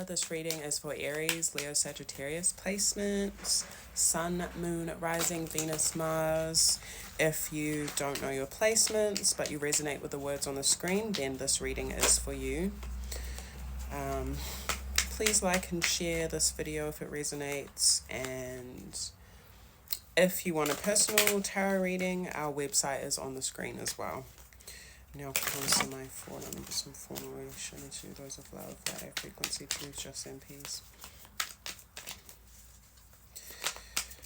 This reading is for Aries, Leo, Sagittarius placements, Sun, Moon, Rising, Venus, Mars. If you don't know your placements but you resonate with the words on the screen, then this reading is for you. Please like and share this video if it resonates, and if you want a personal tarot reading, our website is on the screen as well. Now comes to my foreign some formulation to those of love, that air frequency, truth, justice, and peace.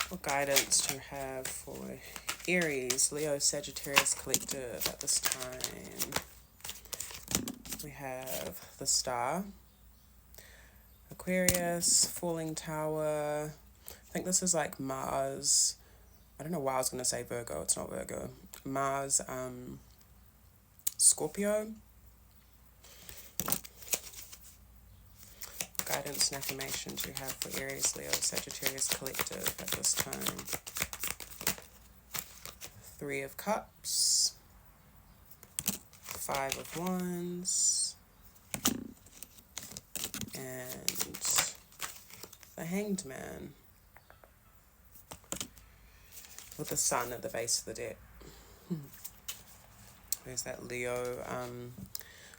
What guidance do you have for Aries, Leo, Sagittarius collective at this time? We have the Star, Aquarius, Falling Tower. I think this is like Mars. I don't know why I was going to say Virgo. It's not Virgo. Mars, Scorpio. Guidance and affirmations you have for Aries, Leo, Sagittarius collective at this time. Three of Cups, Five of Wands, and the Hanged Man with the Sun at the base of the deck. There's that Leo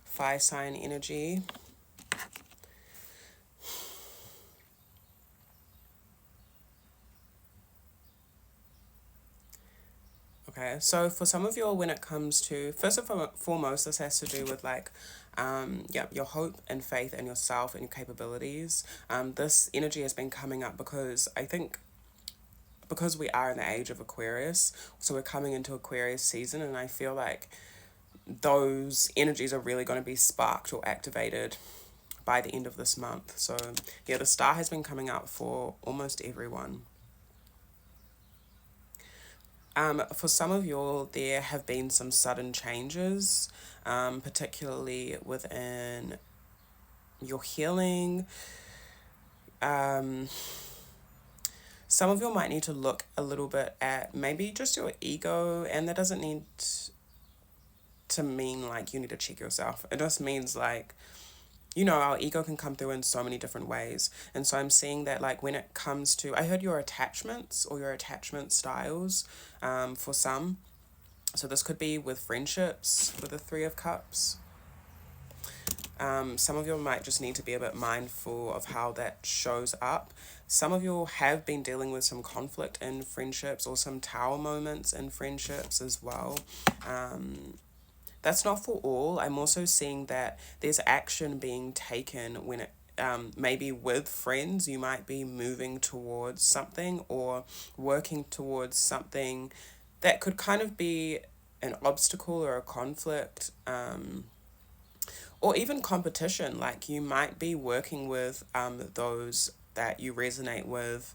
fire sign energy. Okay, so for some of you, when it comes to, first and foremost, this has to do with like, your hope and faith in yourself and your capabilities. This energy has been coming up because I think because we are in the age of Aquarius, so we're coming into Aquarius season, and I feel like those energies are really going to be sparked or activated by the end of this month. So yeah, the Star has been coming up for almost everyone. For some of you, there have been some sudden changes, particularly within your healing. Some of you might need to look a little bit at maybe just your ego, and that doesn't need to mean like you need to check yourself. It just means like, you know, our ego can come through in so many different ways. And so I'm seeing that like when it comes to, I heard your attachments or your attachment styles for some. So this could be with friendships with the Three of Cups. Some of you might just need to be a bit mindful of how that shows up. Some of you have been dealing with some conflict in friendships or some tower moments in friendships as well. That's not for all. I'm also seeing that there's action being taken when it, maybe with friends, you might be moving towards something or working towards something that could kind of be an obstacle or a conflict, or even competition. Like you might be working with those that you resonate with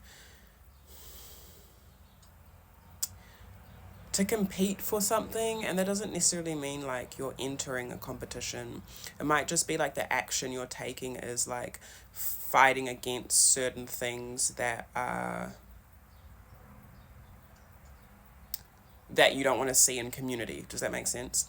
to compete for something, and that doesn't necessarily mean like you're entering a competition. It might just be like the action you're taking is like fighting against certain things that that you don't want to see in community. Does that make sense?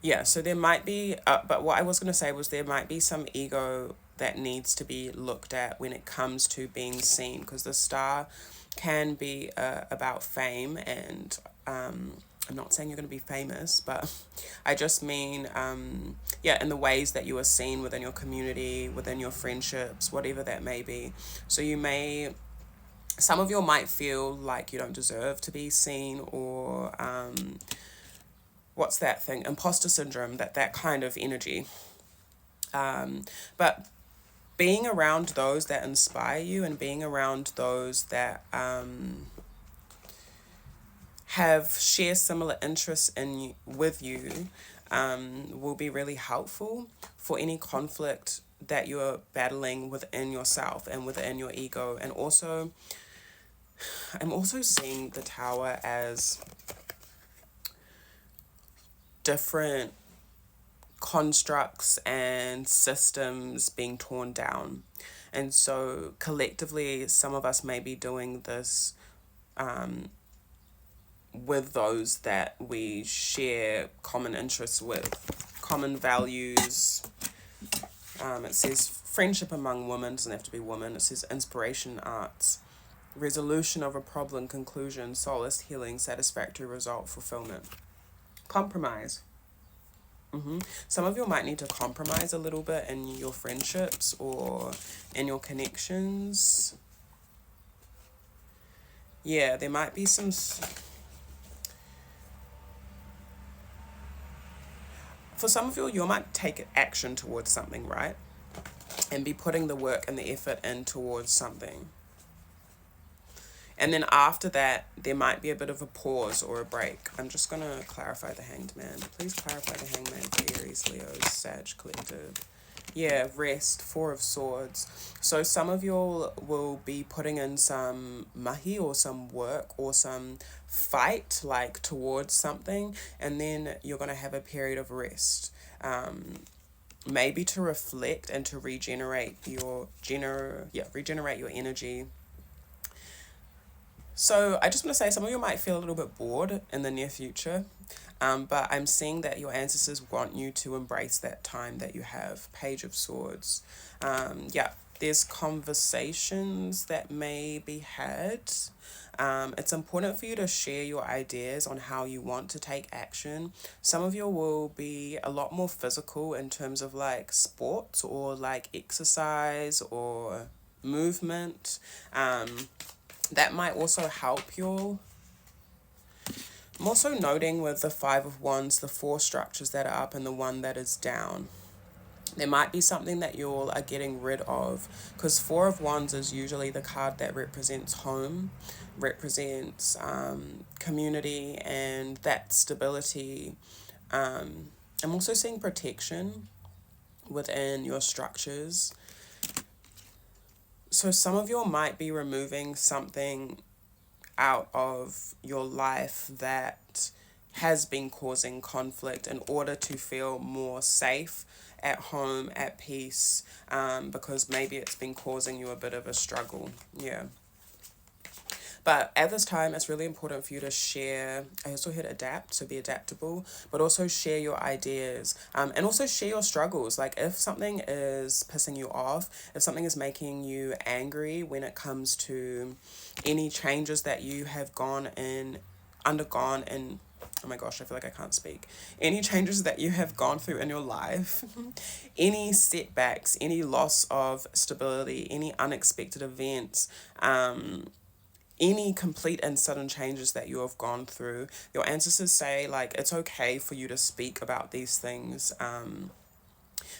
Yeah, so there might be, but what I was going to say was there might be some ego that needs to be looked at when it comes to being seen, because the Star can be about fame, and I'm not saying you're going to be famous, but I just mean, in the ways that you are seen within your community, within your friendships, whatever that may be. So some of you might feel like you don't deserve to be seen, or what's that thing? Imposter syndrome, that kind of energy. But being around those that inspire you and being around those that share similar interests with you will be really helpful for any conflict that you're battling within yourself and within your ego. And also, I'm also seeing the Tower as different constructs and systems being torn down. And so collectively, some of us may be doing this with those that we share common interests with, common values. It says friendship among women, doesn't have to be women. It says inspiration, arts, resolution of a problem, conclusion, solace, healing, satisfactory result, fulfillment. Compromise. Some of you might need to compromise a little bit in your friendships or in your connections. Yeah, there might be some... For some of you might take action towards something, right? And be putting the work and the effort in towards something. And then after that, there might be a bit of a pause or a break. I'm just going to clarify the Hanged Man. Please clarify the Hanged Man for Aries, Leos, Sag, Collective. Yeah, rest, Four of Swords. So some of you will be putting in some mahi or some work or some fight, like towards something. And then you're going to have a period of rest. Maybe to reflect and to regenerate your energy. So I just want to say some of you might feel a little bit bored in the near future, but I'm seeing that your ancestors want you to embrace that time that you have. Page of Swords. There's conversations that may be had. It's important for you to share your ideas on how you want to take action. Some of you will be a lot more physical in terms of like sports or like exercise or movement. That might also help you. I'm also noting with the Five of Wands, the 4 structures that are up and the 1 that is down. There might be something that you all are getting rid of, because 4 of Wands is usually the card that represents home, represents community and that stability. I'm also seeing protection within your structures. So some of you might be removing something out of your life that has been causing conflict in order to feel more safe at home, at peace, because maybe it's been causing you a bit of a struggle. Yeah. But at this time, it's really important for you to share. I also heard adapt, so be adaptable, but also share your ideas, and also share your struggles. Like if something is pissing you off, if something is making you angry when it comes to any changes that you have undergone in, oh my gosh, I feel like I can't speak. Any changes that you have gone through in your life, any setbacks, any loss of stability, any unexpected events, any complete and sudden changes that you have gone through, your ancestors say like it's okay for you to speak about these things,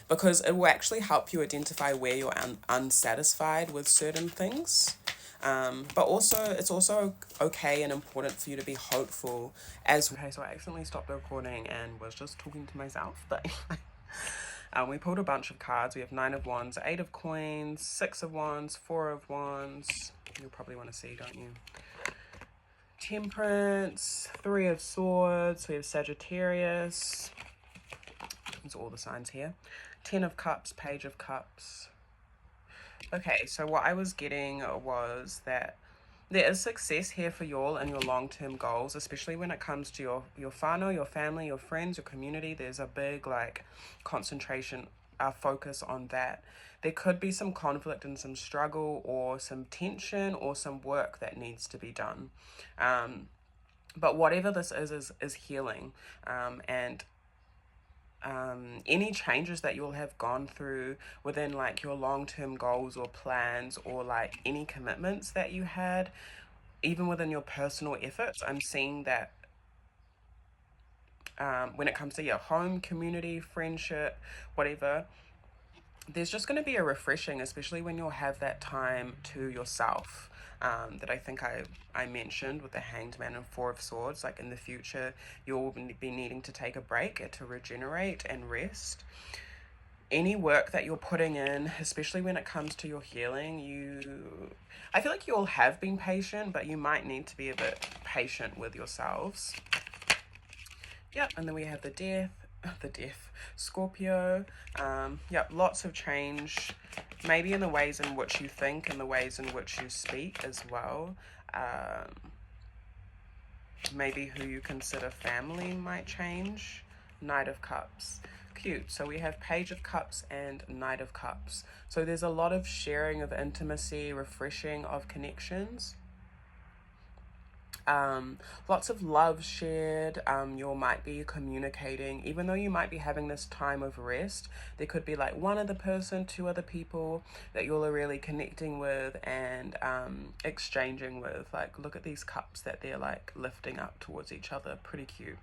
because it will actually help you identify where you're unsatisfied with certain things. But also it's also okay and important for you to be hopeful as... Okay, so I accidentally stopped the recording and was just talking to myself, but we pulled a bunch of cards. We have 9 of Wands, 8 of Coins, 6 of Wands, 4 of Wands. You'll probably want to see, don't you? Temperance, 3 of Swords. We have Sagittarius. These are all the signs here. 10 of Cups, Page of Cups. Okay, so what I was getting was that there is success here for y'all and your long-term goals, especially when it comes to your whānau, your family, your friends, your community. There's a big like concentration, focus on that. There could be some conflict and some struggle or some tension or some work that needs to be done. But whatever this is healing. And any changes that you'll have gone through within like your long-term goals or plans or like any commitments that you had, even within your personal efforts, I'm seeing that when it comes to your home, community, friendship, whatever, there's just going to be a refreshing, especially when you'll have that time to yourself. That I think I mentioned with the Hanged Man and 4 of Swords. Like in the future, you'll be needing to take a break to regenerate and rest. Any work that you're putting in, especially when it comes to your healing, I feel like you all have been patient, but you might need to be a bit patient with yourselves. Yep, and then we have the death, Scorpio. Yep, lots of change, maybe in the ways in which you think and the ways in which you speak as well. Maybe who you consider family might change. Knight of Cups. Cute. So we have Page of Cups and Knight of Cups. So there's a lot of sharing of intimacy, refreshing of connections. Lots of love shared. You might be communicating, even though you might be having this time of rest. There could be like one other person, two other people that you're really connecting with and exchanging with. Like, look at these cups that they're like lifting up towards each other. Pretty cute.